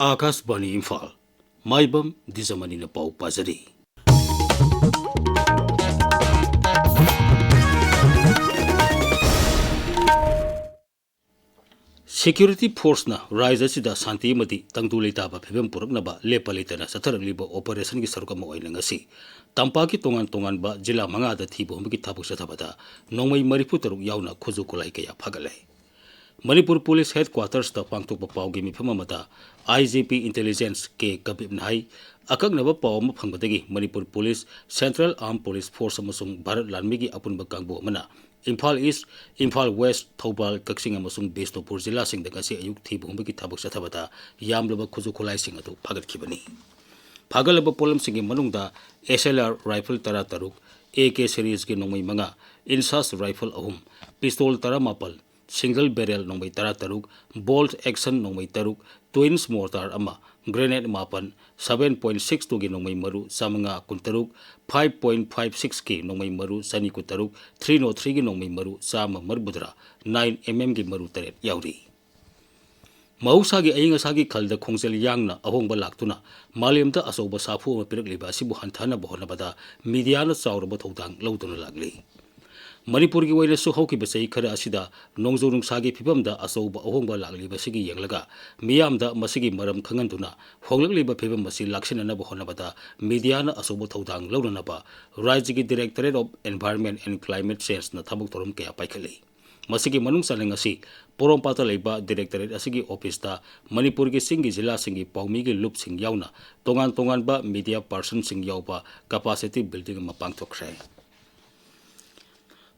Akashbani Imphal, Maibam Dwijamni na pau pazari. Security force na rise asida santi mati tangtu leitaba phibam puraknaba lepa leitana satharaliba operation gi sarukama oinangasi tampa ki tongan ba jila manga da thibo humki thabuk sathabada nongmai marifu taruk yauna khoju kulai kaya phagale Manipur Police Headquarters ta pangtok paw gi mifama mata IGP Intelligence ke kabib nai akaknaba paw ma phangbadagi Manipur Police Central Armed Police Force amasung Bharat Lanmi gi apunba kangbo mana Imphal East, Imphal West, Thobal, Kaksing amasung Bisnupur Jila sing da kasi ayuk thibu humbi thabuk sathabata yamlaba khuju khulai sing atu phagat khibani phagalaba polam singi manungda SLR rifle tara taruk AK series ki nongmai manga insas rifle ahum pistol tara mapal single barrel nongmai tara taruk bolt action nongmai taruk twins mortar ama grenade mapan 7.62 ki nongmai maru samanga kuntaruk 5.56 ki nongmai maru sani kutaruk 303 ki nongmai maru sama marbudra 9 mm ki maru taret yauri Mausagi aying asagi khalda khongsel yangna ahongba laktuna malemda asoba safu ma pirak liba sibu hanthana bohona bada media na chawrba thodang lauduna lagli Manipur gi waina su hoki basai khara asida nongjo nungsagi phibamda asoba ahongba lagli basigi yenglaga miyamda masigi maram khanganduna honglakliba phibam masi laksina na bohona bada media na asoba thodang lauduna ba Rajya gi Directorate of Environment and Climate Change na thabuk thorum kaya paikhali Masigi manung saling asi Porompata leiba Directorate asigi office ta Manipur gi singi jila singi paumi gi loop sing yauna tongan ba media person sing yauba capacity building ma pangthokre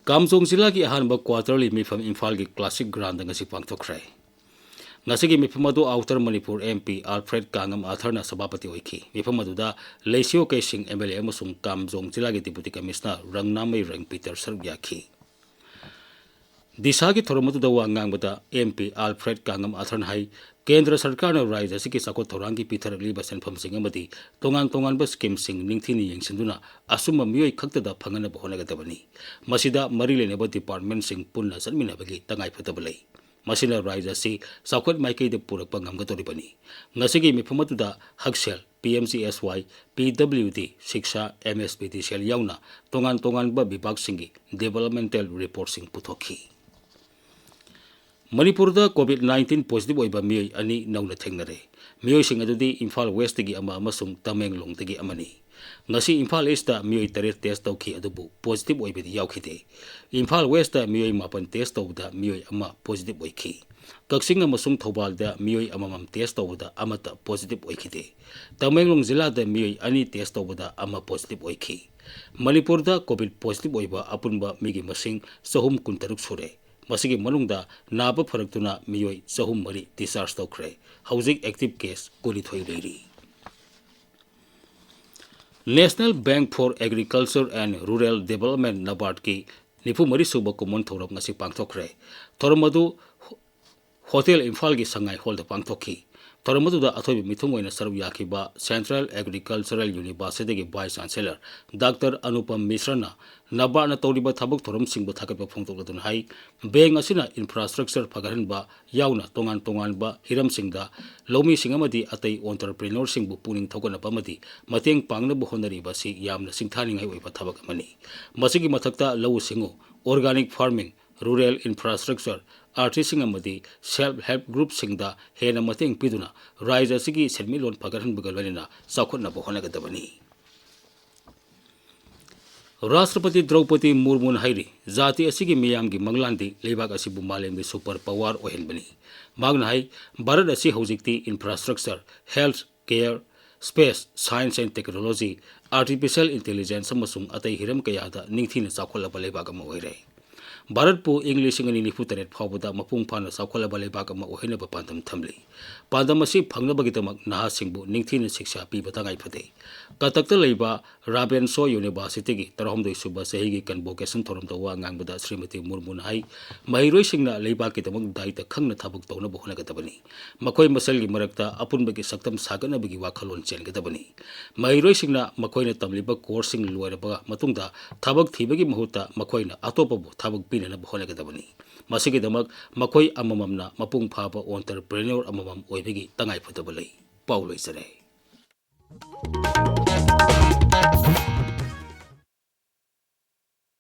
Kamjong jila gi ahanba quarterly mifam Imphal gi classic grand ngasi pangthokre Nasigi mifamadu outer Manipur MP Alfred Kangam Atharna sabapati oiki mifamadu da Leisio Kaising MLA amasung Kamjong jila gi deputy commissioner Rangnamai Rang Peter Sargyaki Disagi Thoromatu da wangang bata MP Alfred Kangam Atharn hai Kendra Sarkar na Rajya siki sakot thorangi pithar liba senpham sing amati tongan ba scheme sing ningthini yengsinduna asuma miyoi khakta da phangana bohona gadabani masida mari leneba department sing punna sanmina bagi tangai phatabalai masina Rajya si sakot maikei de purakpa ngamgatoribani ngasigi mifamatu da haksel PMCSY PWD Shiksha MSPT sel yauna tongan ba bibag singi developmental report sing puthokhi Manipur da COVID-19 positive oiba miyoi ani nauna thengnare miyoi sing adudi Imphal West gi ama amasung Tamenglong gi amani ngasi Imphal East da miyoi taret test tawki adubu positive oibedi yaukhite Imphal West da miyoi mapan test tawda miyoi ama positive oikhi Kaksing amasung Thobal da miyoi amamam test tawda amata positive oikhite Tamenglong jila da miyoi ani test tawda ama positive oikhi Manipur da COVID positive oiba apunba migi masing sahum kuntaruk sure Masigi manungda naba pharaktuna miyoi sahum mari discharge tawkhre housing active case kuli thoi leiri National Bank for Agriculture and Rural Development NABARD ki nifu mari suba common thorok ngasi pangthokre thormadu Hotel Imphal gi sangai hall da pangthokhi thormadu da athobi mithum oina saru yakhiba Central Agricultural University gi Vice Chancellor Dr. Anupam Mishra na Naba na tawriba thabuk thorom singbu thakatba phongtokladun hai bank asina infrastructure phagaranba yauna tongan ba hiram singda lomi singamadi atai entrepreneur singbu puning thokana pamadi mateng pangna bu honari basi yamna singthani ngai oiba thabak amani masigi mathakta lawu singu organic farming rural infrastructure artising amadi self help group singda hena mateng piduna Rajya sigi sermi lon phagaran bugalwanina sakhotna bu honagadabani Rashtrapati Draupadi Murmu hairi jati asigi miyam gi manglandi lebak asibu malem gi super power ohenbani magna hai Bharat asi hojikti infrastructure health care space science and technology artificial intelligence amasung atai hiram kaya da ningthina chakholaba lebak ama oire Bharat pu English ngani nifu taret phawbada mapung phana chakholaba lebak ama ohena ba pandam thamli pandam asi phangnaba gidamak naha singbu ningthina shiksha pi batangai phate Katakta leiba Rabenso University gi tarhomdoi suba sehi gi convocation thorom tawa ngangbada Srimati Murmu hai mahiroi singna leiba ki tamang daita khangna thabuk tawna bohna gadabani makoi masal gi marakta apunba gi saktam sagana bagi wakhalon chen gadabani mahiroi singna makoina tamliba course sing luaraba matungda thabak thibagi mahuta makoina atopa bu thabak pinana bohna gadabani masigi damak makoi amamamna mapung phaba entrepreneur amamam oibagi tangai phatabalai ꯄꯥꯎ ꯂꯣꯏꯖꯔꯦ꯫